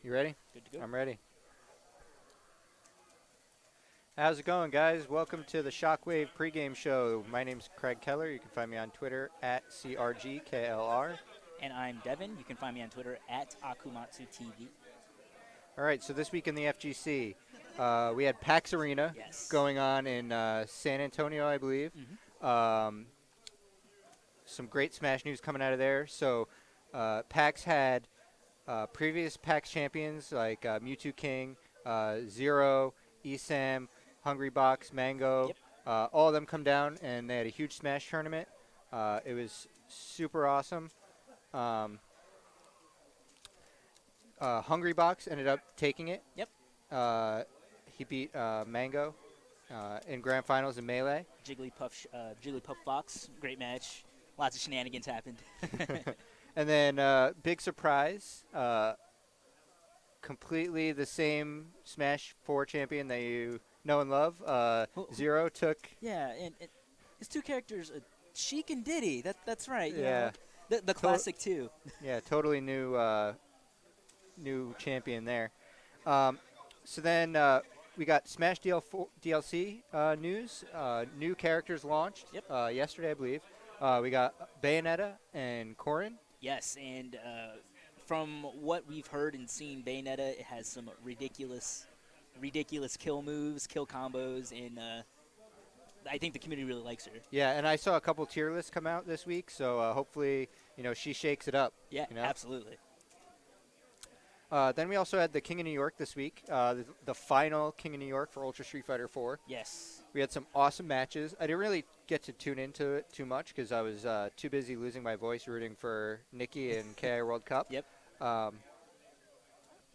You ready? Good to go. I'm ready. How's it going, guys? Welcome to the Shockwave pregame show. My name's Craig Keller. You can find me on Twitter at CRGKLR. And I'm Devin. You can find me on Twitter at AkumatsuTV. All right, so this week in the FGC, we had PAX Arena Yes. going on in San Antonio, I believe. Some great Smash news coming out of there. So PAX had previous PAX champions like Mewtwo King, Zero, Esam, Hungry Box, Mango, Yep. all of them come down, and they had a huge Smash tournament. It was super awesome. Hungry Box ended up taking it. Yep. He beat Mango in grand finals in Melee. Jigglypuff Fox. Great match. Lots of shenanigans happened. And then big surprise, completely the same Smash 4 champion that you know and love. Zero took. Yeah, and his two characters, Sheik and Diddy. That's right. Yeah. The classic too. Yeah, totally new champion there. So then we got Smash DLC news. New characters launched yesterday, I believe. We got Bayonetta and Corrin. Yes, and from what we've heard and seen, Bayonetta has some ridiculous kill moves, kill combos, and I think the community really likes her. Yeah, and I saw a couple tier lists come out this week, so hopefully, she shakes it up. Yeah, you know? absolutely. Then we also had the King of New York this week, the final King of New York for Ultra Street Fighter 4. Yes. We had some awesome matches. I didn't really get to tune into it too much because I was too busy losing my voice rooting for Nikki and KI World Cup. Yep.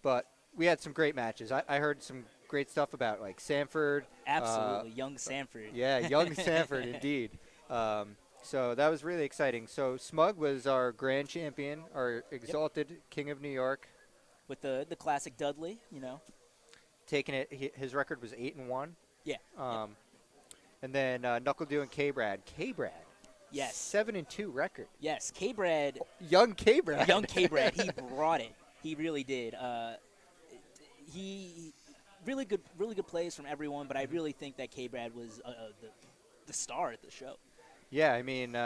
But we had some great matches. I heard some great stuff about like Sanford. Absolutely, young Sanford. Yeah, young Sanford indeed. So that was really exciting. So Smug was our grand champion, our exalted King of New York. With the classic Dudley, Taking it, his record was 8-1. Yeah. And then Knuckle-Dew and K-Brad. K-Brad. Yes. 7-2 record. Yes, K-Brad. Young K-Brad. Young K-Brad. He brought it. He really did. He really good plays from everyone, but I really think that K-Brad was the star at the show. Yeah, I mean,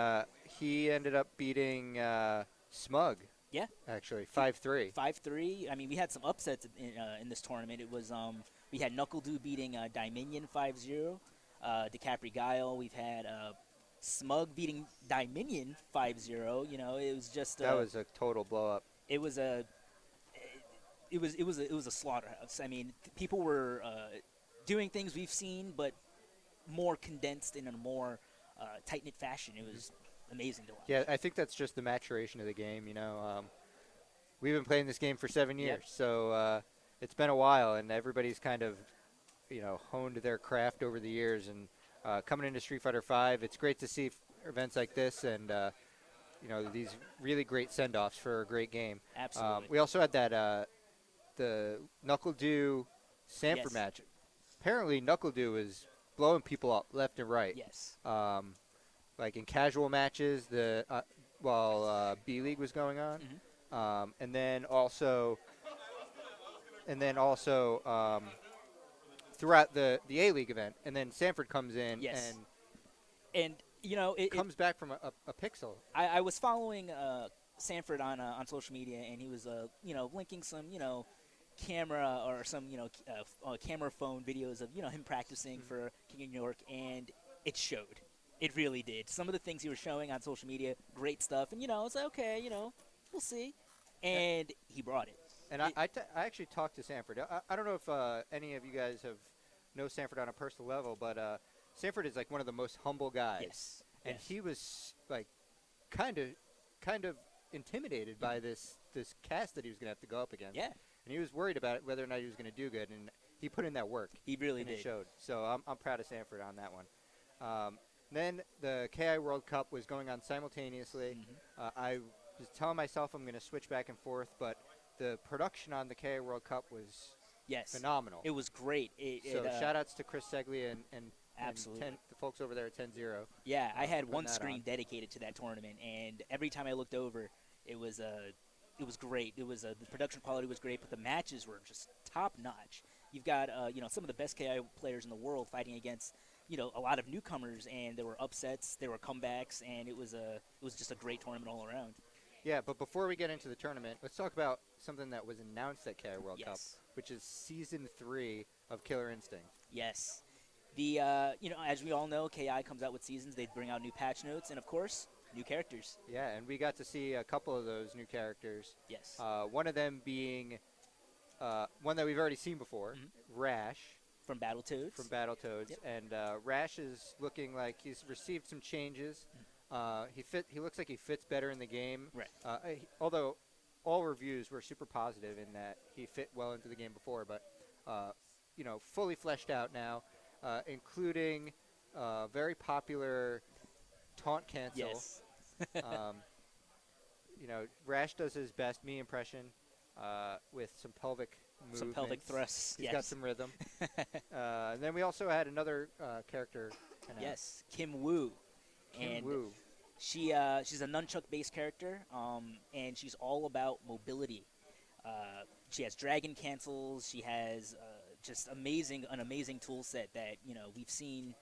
he ended up beating Smug. Yeah. Actually, 5-3. 5-3. I mean, we had some upsets in this tournament. It was we had Knuckle-Dew beating Dominion 5-0. DiCapri Guile. We've had Smug beating Dominion 5-0. It was just that was a total blow up. It was a slaughterhouse. I mean, people were doing things we've seen, but more condensed in a more tight-knit fashion. It was amazing to watch. Yeah, I think that's just the maturation of the game. We've been playing this game for 7 years, so it's been a while, and everybody's kind of, honed their craft over the years. And coming into Street Fighter V, it's great to see events like this, and these really great send-offs for a great game. Absolutely. We also had that the Knuckle-Dew Sanford match. Apparently, Knuckle-Dew is blowing people up left and right. Yes. Like in casual matches, while B League was going on, and then also throughout the A League event, and then Sanford comes in and it comes back from a pixel. I was following Sanford on social media, and he was linking some camera or some camera phone videos of him practicing for King of New York, and it showed. It really did. Some of the things he was showing on social media, great stuff. And, it's like, okay, we'll see. And he brought it. And I actually talked to Sanford. I don't know if any of you guys know Sanford on a personal level, but Sanford is like one of the most humble guys. Yes. And he was like kind of intimidated by this cast that he was going to have to go up against. Yeah. And he was worried about whether or not he was going to do good, and he put in that work. He really did. It showed. So I'm proud of Sanford on that one. Then the KI World Cup was going on simultaneously. I was telling myself I'm going to switch back and forth, but the production on the KI World Cup was phenomenal. It was great. So shout-outs to Chris Seglia and absolutely the folks over there at 10-0. Yeah, I had one screen dedicated to that tournament, and every time I looked over, it was it was great. It was the production quality was great, but the matches were just top notch. You've got some of the best KI players in the world fighting against a lot of newcomers, and there were upsets, there were comebacks, and it was just a great tournament all around. Yeah, but before we get into the tournament, let's talk about something that was announced at KI World Cup, which is Season 3 of Killer Instinct. Yes. The as we all know, KI comes out with seasons. They bring out new patch notes, and of course, new characters. Yeah, and we got to see a couple of those new characters. Yes. One of them being one that we've already seen before, Rash. From Battletoads. Yep. And Rash is looking like he's received some changes. He looks like he fits better in the game. Right. Although all reviews were super positive in that he fit well into the game before, but fully fleshed out now, including very popular taunt cancel. Yes. Rash does his best me impression with some pelvic movements. Some pelvic thrusts. He's got some rhythm. And then we also had another character. Yes, Kim Woo. Kim Woo. She's a nunchuck-based character, and she's all about mobility. She has dragon cancels. She has just an amazing tool set that we've seen.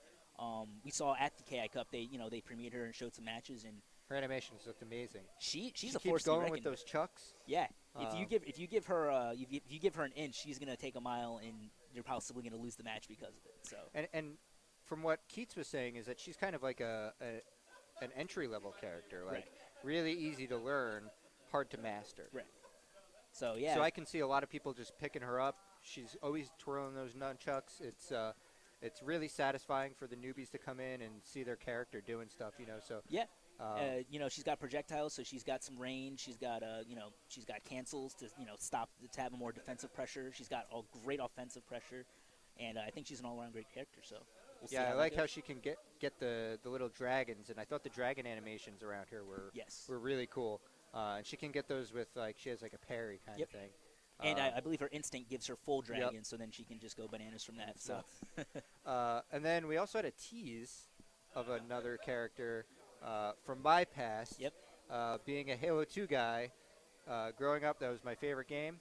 We saw at the KI Cup. They premiered her and showed some matches, and her animations looked amazing. She's she a force keeps going to be with those chucks. Yeah, if you give her an inch, she's gonna take a mile, and you're possibly gonna lose the match because of it. So and from what Keats was saying is that she's kind of like an entry level character, like really easy to learn, hard to master. Right. So yeah. So I can see a lot of people just picking her up. She's always twirling those nunchucks. It's really satisfying for the newbies to come in and see their character doing stuff. So yeah. She's got projectiles, so she's got some range. She's got she's got cancels to stop to have a more defensive pressure. She's got all great offensive pressure, and I think she's an all-around great character. So we'll see I like how she can get the little dragons, and I thought the dragon animations around her were really cool. And she can get those with she has like a parry kind of thing. And I believe her instinct gives her full dragon, so then she can just go bananas from that. So, and then we also had a tease of another character from my past. Yep. Being a Halo 2 guy, growing up, that was my favorite game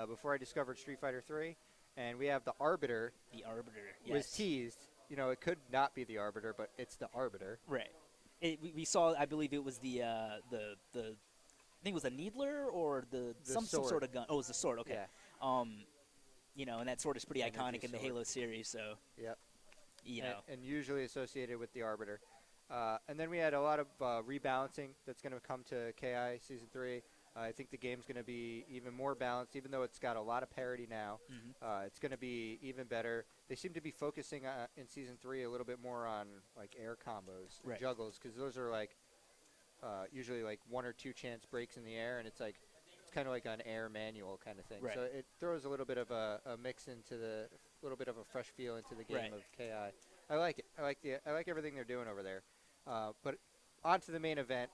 before I discovered Street Fighter 3. And we have the Arbiter. The Arbiter, yes. Was teased. It could not be the Arbiter, but it's the Arbiter. Right. We saw. I believe it was the I think it was a needler or some sort of gun. Oh, it was the sword. Okay. Yeah. And that sword is pretty iconic in the Halo series. So. Yep. And usually associated with the Arbiter. And then we had a lot of rebalancing that's going to come to KI Season 3. I think the game's going to be even more balanced, even though it's got a lot of parity now. It's going to be even better. They seem to be focusing in Season 3 a little bit more on like air combos, and juggles, because those are like usually like 1 or 2 chance breaks in the air, and it's kind of like an air manual kind of thing. Right. So it throws a little bit of a mix into a little bit of a fresh feel into the game of KI. I like it. I like everything they're doing over there. But on to the main event.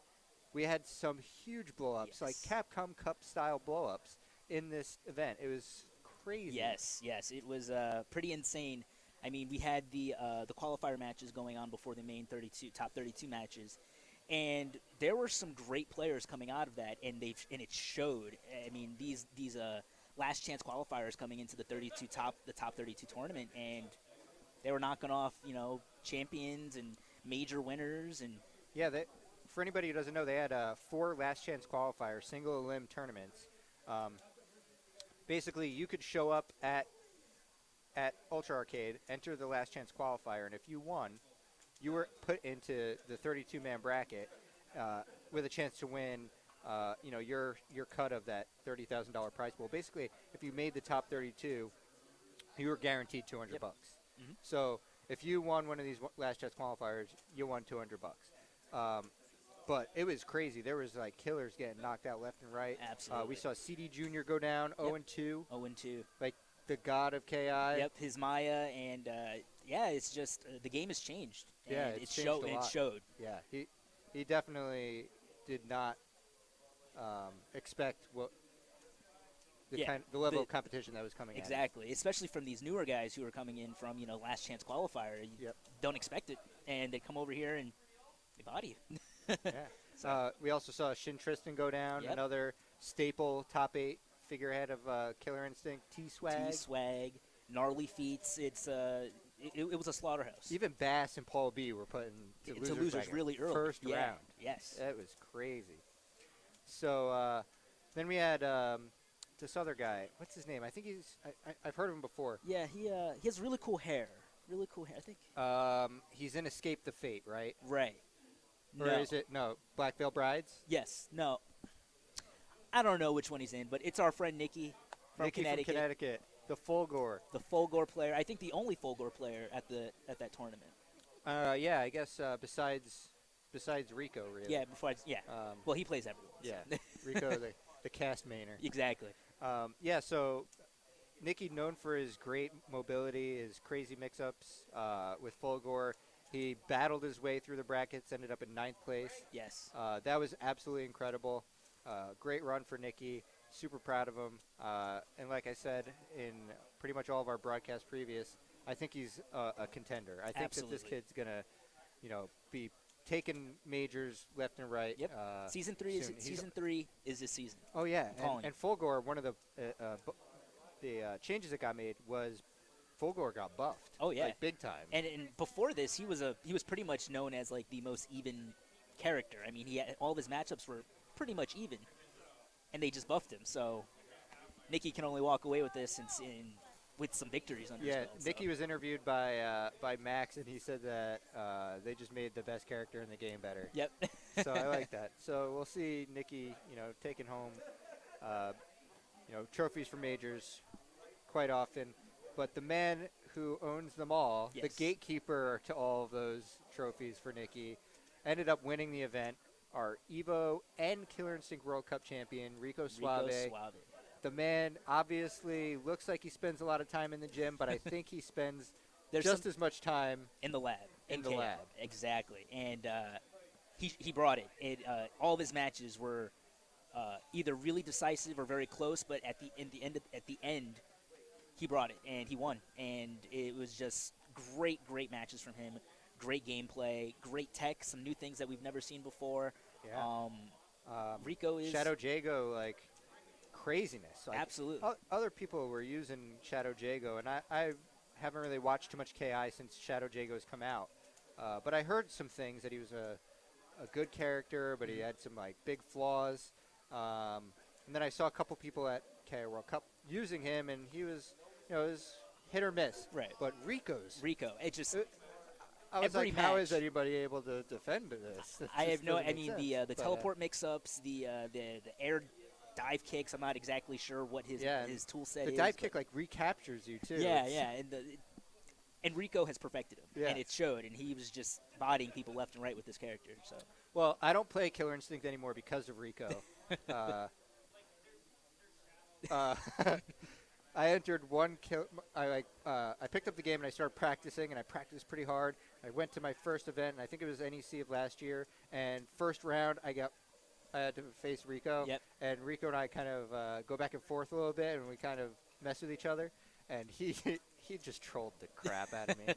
We had some huge blow-ups, like Capcom Cup style blow-ups in this event. It was crazy. Yes, it was pretty insane. I mean, we had the qualifier matches going on before the main top 32 matches, and there were some great players coming out of that, and it showed. I mean, these last chance qualifiers coming into the top 32 tournament, and they were knocking off champions and major winners, and for anybody who doesn't know, they had 4 last chance qualifiers, single elim tournaments. Basically, you could show up at Ultra Arcade, enter the last chance qualifier, and if you won, you were put into the 32-man bracket with a chance to win your cut of that $30,000 prize pool. Basically, if you made the top 32, you were guaranteed $200. So if you won one of these last chance qualifiers, you won $200. But it was crazy. There was like killers getting knocked out left and right. Absolutely. We saw CD Jr. go down 0-2. 0-2. Like the god of KI. Yep, his Maya, and it's just the game has changed. Yeah, and it changed a lot. It showed. Yeah, he definitely did not expect what the level of competition that was coming. Exactly, especially from these newer guys who are coming in from last chance qualifier. You don't expect it, and they come over here and they body you. We also saw Shin Tristan go down, another staple top 8 figurehead of Killer Instinct, T-Swag. T-Swag, gnarly feats. It was a slaughterhouse. Even Bass and Paul B were put in to losers really early. First round. Yes. That was crazy. So then we had this other guy. What's his name? I think I've heard of him before. Yeah, he has really cool hair. Really cool hair, I think. He's in Escape the Fate, right? Right. Or is it Black Veil Brides? Yes. No. I don't know which one he's in, but it's our friend Nikki from Connecticut. From Connecticut. The Fulgore. The Fulgore player. I think the only Fulgore player at that tournament. Yeah, I guess besides Rico, really. Yeah, well, he plays everyone. Yeah, Rico, the cast mainer. Exactly. Yeah, so Nicky, known for his great mobility, his crazy mix-ups with Fulgore. He battled his way through the brackets, ended up in 9th place. Yes. That was absolutely incredible. Great run for Nicky. Super proud of him. And like I said in pretty much all of our broadcasts previous, I think he's a contender. I think that this kid's going to, be taking majors left and right. Yep. Season 3 is this season. Oh, yeah. And Fulgore, one of the changes that got made was Fulgore got buffed. Oh, yeah. Like, big time. And before this, he was pretty much known as, like, the most even character. I mean, all of his matchups were pretty much even. And they just buffed him, so Nicky can only walk away with this with some victories under his belt. Yeah, Nicky was interviewed by Max, and he said that they just made the best character in the game better. Yep. So I like that. So we'll see Nicky, taking home, trophies for majors quite often. But the man who owns them all, yes, the gatekeeper to all of those trophies for Nicky, ended up winning the event. Our Evo and Killer Instinct World Cup champion, Rico Suave. The man obviously looks like he spends a lot of time in the gym, but I think he spends just as much time in the lab. In the lab. Exactly. And he brought it. All of his matches were either really decisive or very close, but at the end, he brought it, and he won. And it was just great matches from him. Great gameplay, great tech, some new things that we've never seen before. Yeah. Rico is Shadow Jago, like craziness. Like, absolutely. Other people were using Shadow Jago, and I haven't really watched too much KI since Shadow Jago has come out. But I heard some things that he was a good character, but he had some like big flaws. And then I saw a couple people at KI World Cup using him, and he was, it was hit or miss. Right. But Rico, it just. I was like, how is anybody able to defend this? I have no. I mean, the teleport mix-ups, the air dive kicks. I'm not exactly sure what his tool set is. The dive kick like recaptures you too. Yeah, and Rico has perfected him, yeah, and it showed. And he was just bodying people left and right with this character. So. Well, I don't play Killer Instinct anymore because of Rico. I entered one kill. I picked up the game and I started practicing, and I practiced pretty hard. I went to my first event, and I think it was NEC of last year. And first round, I had to face Rico. Yep. And Rico and I kind of go back and forth a little bit, and we kind of mess with each other. And he just trolled the crap out of me.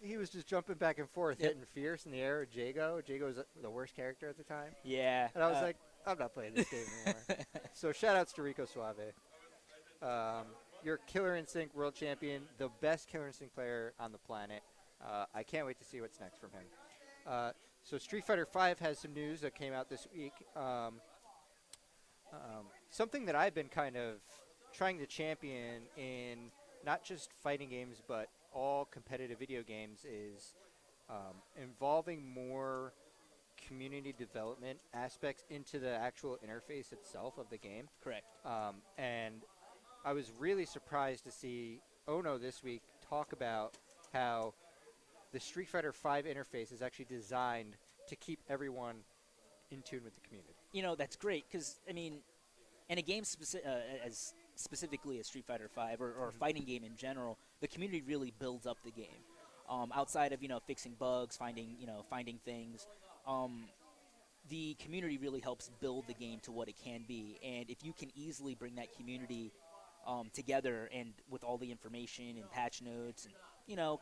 He was just jumping back and forth, hitting fierce in the air with Jago. Jago was the worst character at the time. Yeah. And I was like, I'm not playing this game anymore. So shout outs to Rico Suave. You're Killer Instinct World Champion, the best Killer Instinct player on the planet. I can't wait to see what's next from him. So Street Fighter V has some news that came out this week. Something that I've been kind of trying to champion in not just fighting games, but all competitive video games is involving more community development aspects into the actual interface itself of the game. Correct. And I was really surprised to see Ono this week talk about how the Street Fighter V interface is actually designed to keep everyone in tune with the community. That's great because, I mean, in a game as specifically as Street Fighter V or a fighting game in general, the community really builds up the game. Outside of, fixing bugs, finding things, the community really helps build the game to what it can be. And if you can easily bring that community together and with all the information and patch notes and,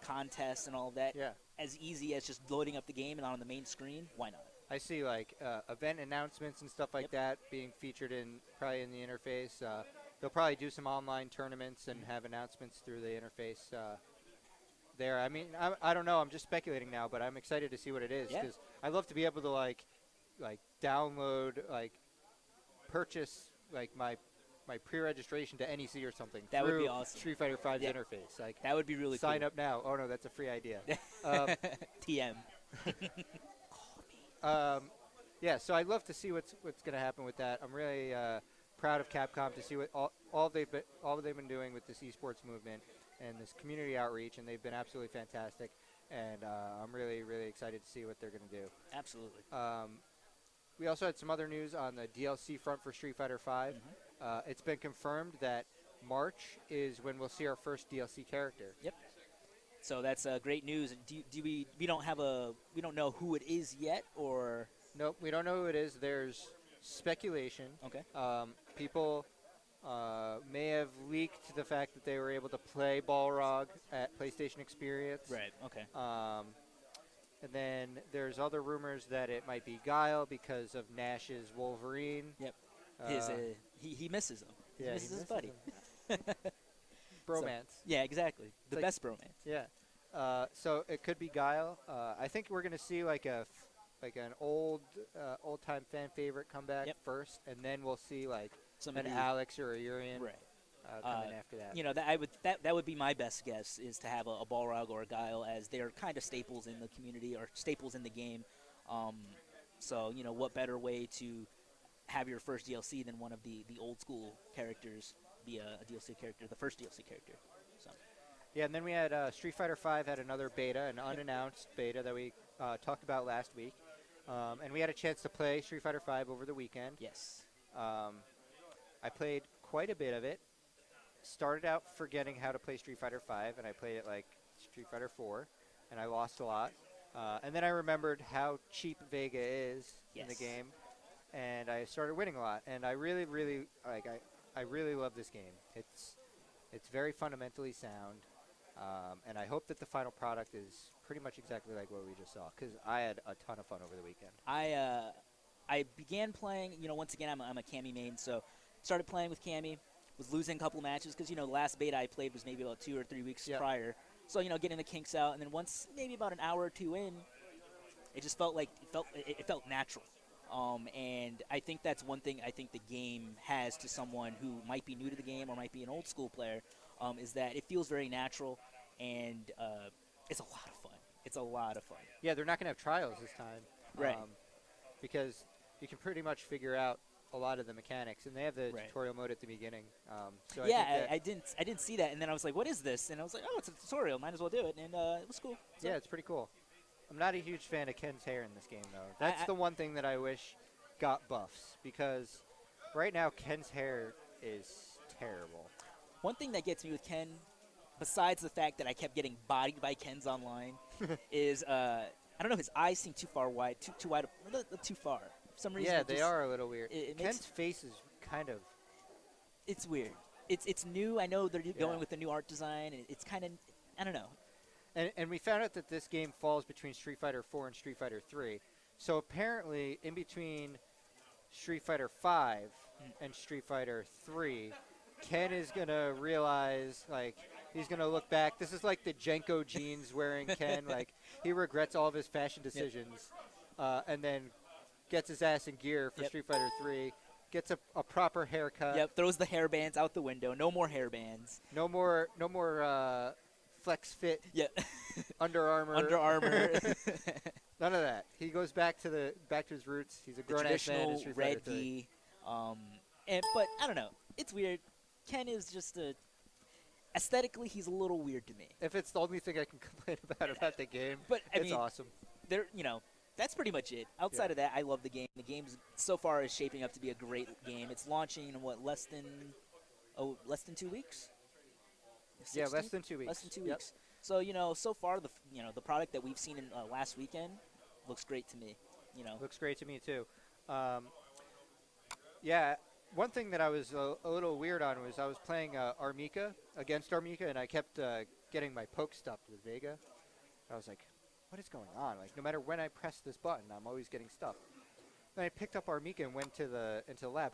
contests and all of that, as easy as just loading up the game and on the main screen, why not? I see like event announcements and stuff like Yep. that being featured in probably in the interface. They'll probably do some online tournaments and have announcements through the interface there. I mean, I don't know. I'm just speculating now, but I'm excited to see what it is Yeah. because I love to be able to like download purchase my pre-registration to NEC or something That through would be awesome. Street Fighter V's Yeah. interface. Like That would be really sign cool. up now. Oh no, that's a free idea. um, TM. yeah, so I'd love to see what's going to happen with that. I'm really proud of Capcom to see what all they've been doing with this esports movement and this community outreach, and they've been absolutely fantastic. And I'm really excited to see what they're going to do. Absolutely. We also had some other news on the DLC front for Street Fighter V. It's been confirmed that March is when we'll see our first DLC character. Yep. So that's great news. We don't know who it is yet, or Nope, we don't know who it is. There's speculation. okay. People may have leaked the fact that they were able to play Balrog at PlayStation Experience. Right. Okay. And then there's other rumors that it might be Guile because of Nash's Wolverine. Yep. Uh, He misses him. He yeah, misses he his misses buddy. him. Bromance. Yeah, exactly. The like- best bromance. Yeah. So it could be Guile. I think we're gonna see like an old time fan favorite come back Yep. first, and then we'll see like Some an of the- Alex or a Urian Right. come in after that. You know, that would be my best guess, is to have a Balrog or a Guile, as they're kind of staples in the community or staples in the game. So you know, what better way to have your first DLC than one of the old school characters be a DLC character, the first DLC character. So Yeah, and then we had Street Fighter V had another beta, an unannounced beta that we talked about last week, and we had a chance to play Street Fighter V over the weekend. yes. I played quite a bit of it. Started out forgetting how to play Street Fighter V, and I played it like Street Fighter 4, and I lost a lot. And then I remembered how cheap Vega is in the Yes. game, and I started winning a lot. And I really love this game. It's very fundamentally sound, and I hope that the final product is pretty much exactly like what we just saw, because I had a ton of fun over the weekend. I began playing. You know, once again, I'm a Cammy main, so started playing with Cammy. Was losing a couple matches because, you know, the last beta I played was maybe about 2 or 3 weeks Yep. prior. So, you know, getting the kinks out, and then once maybe about an hour or two in, it just felt like it felt natural. And I think that's one thing I think the game has to someone who might be new to the game or might be an old school player, is that it feels very natural, and it's a lot of fun. It's a lot of fun. Yeah, they're not going to have trials this time. Right. Because you can pretty much figure out a lot of the mechanics, and they have the Right. tutorial mode at the beginning. So Yeah, I think that, I didn't see that, and then I was like, "What is this?" And I was like, "Oh, it's a tutorial. Might as well do it." And it was cool. So, yeah, it's pretty cool. I'm not a huge fan of Ken's hair in this game, though. That's I- the one thing that I wish got buffs, because right now Ken's hair is terrible. One thing that gets me with Ken, besides the fact that I kept getting bodied by Kens online, is I don't know, his eyes seem too far wide, too wide, too far. For some reason, Yeah, it they just- are a little weird. it makes- Ken's face is kind of... It's weird. It's new. I know they're Yeah. going with the new art design. And it's kind of, I don't know. And we found out that this game falls between Street Fighter 4 and Street Fighter 3. So apparently, in between Street Fighter 5 and Street Fighter 3, Ken is going to realize, like, he's going to look back. This is like the Jenko jeans wearing Ken. Like, he regrets all of his fashion decisions, and then gets his ass in gear for Yep. Street Fighter 3, gets a proper haircut. Yep, throws the hairbands out the window. No more hairbands. No more flex fit Yeah, Under Armour. Under Armour. None of that. He goes back to his roots. He's a The grown ass man in traditional Street Fighter red 3. gi. But I don't know. It's weird. Ken is just aesthetically, he's a little weird to me. If it's the only thing I can complain about the game, But I it's mean, awesome. that's pretty much it. Outside Yeah. of that, I love the game. The game so far is shaping up to be a great game. It's launching in less than 2 weeks. Yeah, 16th? less than 2 weeks. Less than 2 Yep. weeks. So so far the product that we've seen in last weekend looks great to me. Looks great to me too. Yeah, one thing that I was a little weird on was I was playing against Armika, and I kept getting my poke stopped with Vega. I was like, what is going on? Like, no matter when I press this button, I'm always getting stuck. Then I picked up Armika and went to the lab.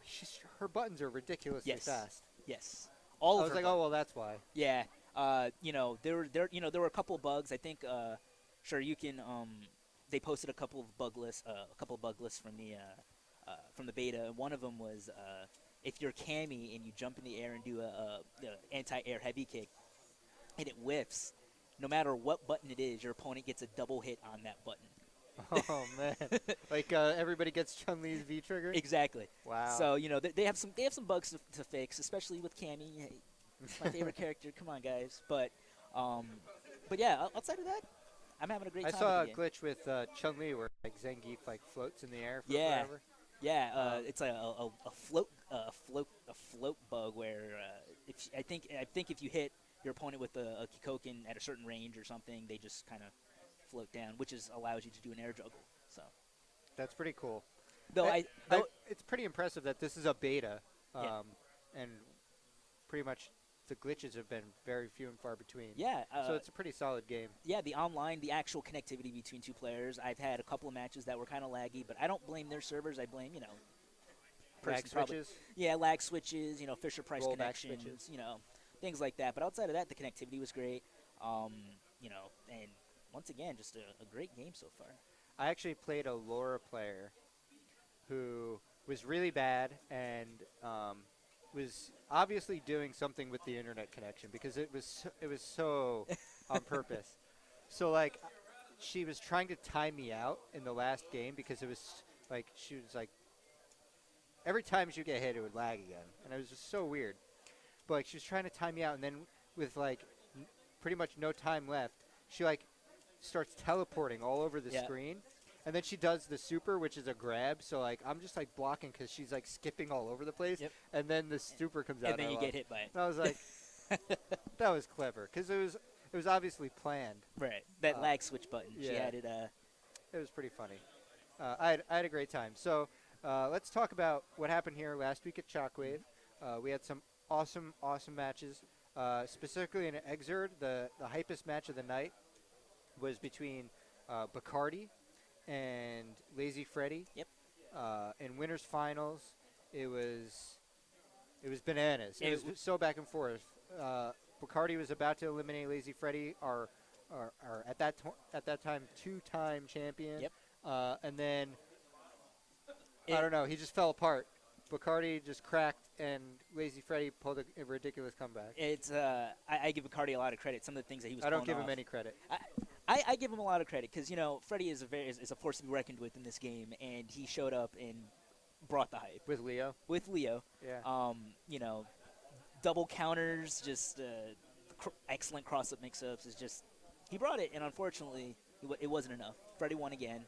Her buttons are ridiculously fast. Yes. All I of was her like, buttons. oh well, that's why. Yeah. There were a couple of bugs. I think sure you can they posted a couple of bug lists from the beta. And one of them was if you're Cammy and you jump in the air and do a anti-air heavy kick and it whiffs, no matter what button it is, your opponent gets a double hit on that button. Oh man, like everybody gets Chun-Li's V trigger. Exactly. Wow. So they have some bugs to fix, especially with Cammy. Hey, it's my favorite character. Come on, guys. But yeah, outside of that, I'm having a great I time. saw with a the game. glitch with Chun-Li where like Zangief like floats in the air for Yeah. forever. Yeah, it's a float bug where I think if you hit your opponent with a Kikoken at a certain range or something, they just kind of float down, which allows you to do an air juggle. So That's pretty cool. though It's pretty impressive that this is a beta, Yeah. and pretty much the glitches have been very few and far between. yeah, So it's a pretty solid game. yeah, the actual connectivity between two players. I've had a couple of matches that were kind of laggy, but I don't blame their servers. I blame Lag person probably- switches. Yeah, lag switches, Fisher Price Rollback connections, switches. Things like that. But outside of that, the connectivity was great. And once again, just a great game so far. I actually played a Laura player who was really bad and was obviously doing something with the internet connection because it was so on purpose. So like, she was trying to time me out in the last game because it was like she was like every time she would get hit it would lag again, and it was just so weird. But like, she was trying to time me out, and then with like pretty much no time left, she like starts teleporting all over the Yeah. screen. And then she does the super, which is a grab. So like I'm just like blocking because she's like skipping all over the place. Yep. And then the super comes out. And then I you love get hit by it. And I was like, that was clever because it was obviously planned. Right. That lag switch button. She yeah. added It was pretty funny. I had a great time. So let's talk about what happened here last week at Shockwave. We had some awesome matches. Specifically in Exerd, the hypest match of the night was between Bacardi and Lazy Freddy. Yep. In winners finals, it was bananas. It It was so back and forth. Bacardi was about to eliminate Lazy Freddy, our at that time 2-time champion. Yep. And then I don't know, he just fell apart. Bacardi just cracked, and Lazy Freddy pulled a ridiculous comeback. It's I give Bacardi a lot of credit. Some of the things that he was. I don't pulling give him off. any credit. I give him a lot of credit because Freddy is a force to be reckoned with in this game, and he showed up and brought the hype With Leo? with Leo. Yeah. Double counters, just excellent cross-up mix-ups. Is just he brought it, and unfortunately, it wasn't enough. Freddy won again,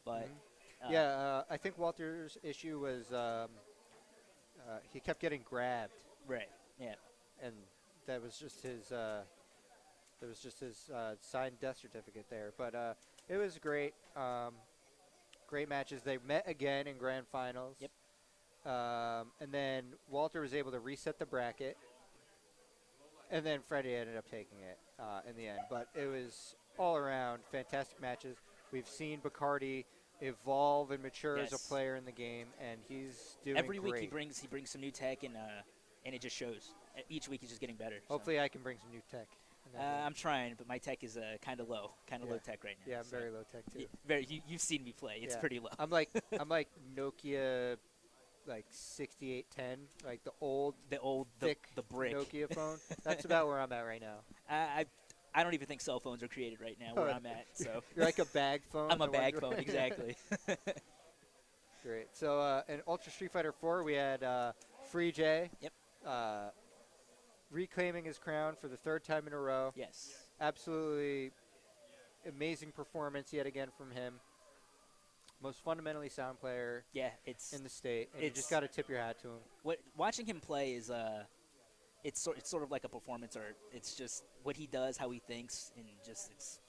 but I think Walter's issue was he kept getting grabbed, right, yeah, and that was just his signed death certificate there. But it was great. Great matches. They met again in grand finals. Yep. And then Walter was able to reset the bracket, and then Freddie ended up taking it in the end. But it was all around fantastic matches. We've seen Bacardi evolve and mature as Yes. a player in the game, and he's doing every great. week he brings some new tech, and it just shows. Each week he's just getting better. so. Hopefully, I can bring some new tech. in that game. I'm trying, but my tech is kind of low Yeah. tech right now. Yeah, I'm so. very low tech too. You've seen me play. It's Yeah. pretty low. I'm like Nokia, like 6810, like the old The thick the brick. Nokia phone. That's about where I'm at right now. I don't even think cell phones are created right now where I'm at. So You're like a bag phone. I'm a the ones bag where- phone, exactly. Great. So in Ultra Street Fighter 4, we had Free J. Yep. Reclaiming his crown for the third time in a row. Yes. Absolutely amazing performance yet again from him. Most fundamentally sound player Yeah, it's in the state, and you it's- just got to tip your hat to him. watching him play is it's sort of like a performance art. It's just what he does, how he thinks, and just it's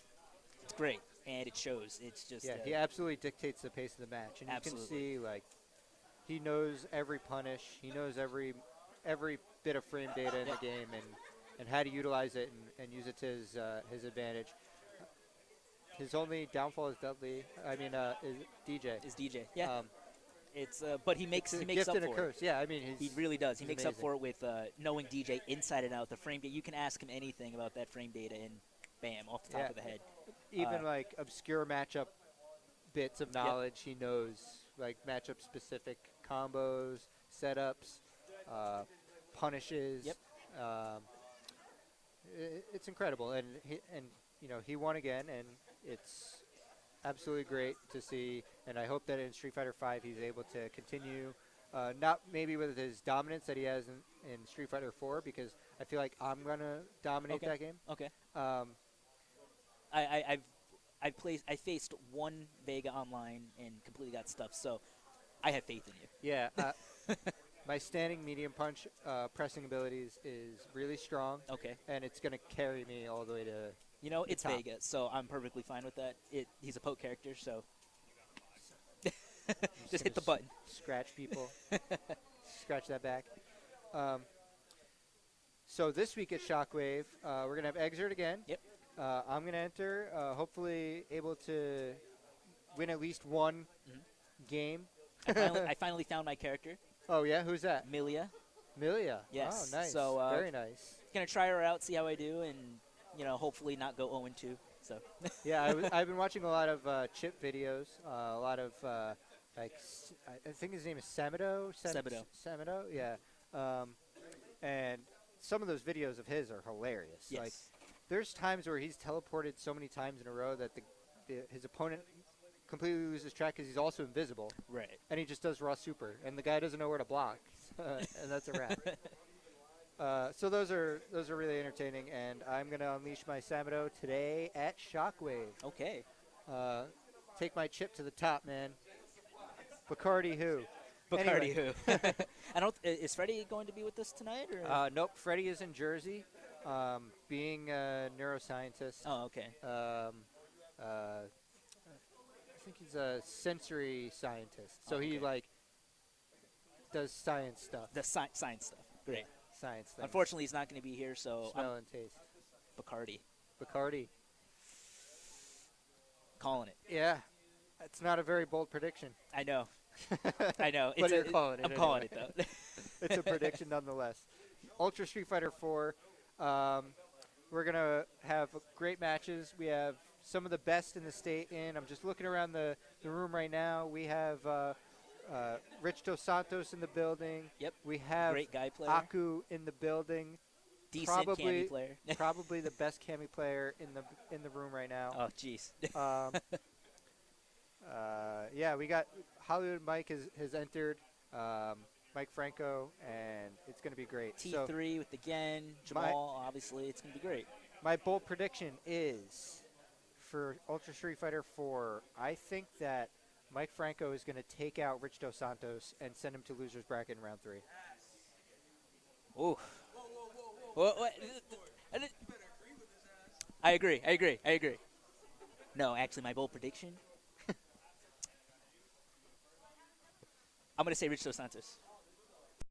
great, and it shows. It's just Yeah, he absolutely dictates the pace of the match, and you can Absolutely. see like he knows every punish, he knows every bit of frame data in the game, and how to utilize it and use it to his advantage. His only downfall is Dudley. I mean, is DJ. Is DJ. Yeah. Um, It's but he makes it's a he makes gift up and a for curse. it. Yeah, I mean, He really does. He he's makes up amazing. for it with knowing DJ inside and out. The frame data. You can ask him anything about that frame data, and bam, off the top Yeah. of the head. Even like obscure matchup bits of knowledge, he knows like matchup specific combos, setups, punishes. Yep. Um, it's incredible, and he won again, and it's absolutely great to see. And I hope that in Street Fighter V he's able to continue, not maybe with his dominance that he has in Street Fighter IV, because I feel like I'm gonna dominate that game. Okay. Um, I faced one Vega online and completely got stuffed. So I have faith in you. Yeah, my standing medium punch pressing abilities is really strong, Okay. and it's going to carry me all the way to It's top. Vega, so I'm perfectly fine with that. He's a poke character, so just hit the button. scratch people, scratch that back. So this week at Shockwave, we're going to have Exert again. Yep. I'm going to enter, hopefully able to win at least one game. I finally found my character, Oh, yeah? Who's that? Milia. Milia. Yes. Oh, nice. So, very nice. Gonna try her out, see how I do, and hopefully not go 0-2. So. Yeah, I've been watching a lot of Chip videos, a lot of I think his name is Samido. Samido. Samido, yeah. And some of those videos of his are hilarious. Yes. Like, there's times where he's teleported so many times in a row that his opponent completely loses track because he's also invisible, Right. and he just does raw super, and the guy doesn't know where to block, and that's a wrap. So those are really entertaining, and I'm gonna unleash my Samido today at Shockwave. Okay. Take my chip to the top, man. Bacardi who? Bacardi Anyway. who? I don't. Is Freddie going to be with us tonight or? Nope. Freddie is in Jersey, being a neuroscientist. Oh, okay. I think he's a sensory scientist. So he Okay. does science stuff. The science stuff. Great. Science things. Unfortunately, he's not going to be here, so Smell and taste. Bacardi. Bacardi. Calling it. Yeah. It's not a very bold prediction. I know. I know. But you're calling it I'm calling anyway. it, though. It's a prediction nonetheless. Ultra Street Fighter 4. We're going to have great matches. We have some of the best in the state in. I'm just looking around the room right now. We have Rich Dos Santos in the building. Yep. We have Great guy player. Aku in the building. Decent probably- Cammy player. Probably the best Cammy player in the room right now. Oh, jeez. Yeah, we got Hollywood Mike has entered, Mike Franco, and it's going to be great. So T3 with the Gen, Jamal, obviously. It's going to be great. my bold prediction is for Ultra Street Fighter 4, I think that Mike Franco is going to take out Rich Dos Santos and send him to loser's bracket in round 3. Ooh. What? I agree. No, actually, my bold prediction. I'm going to say Rich Dos Santos.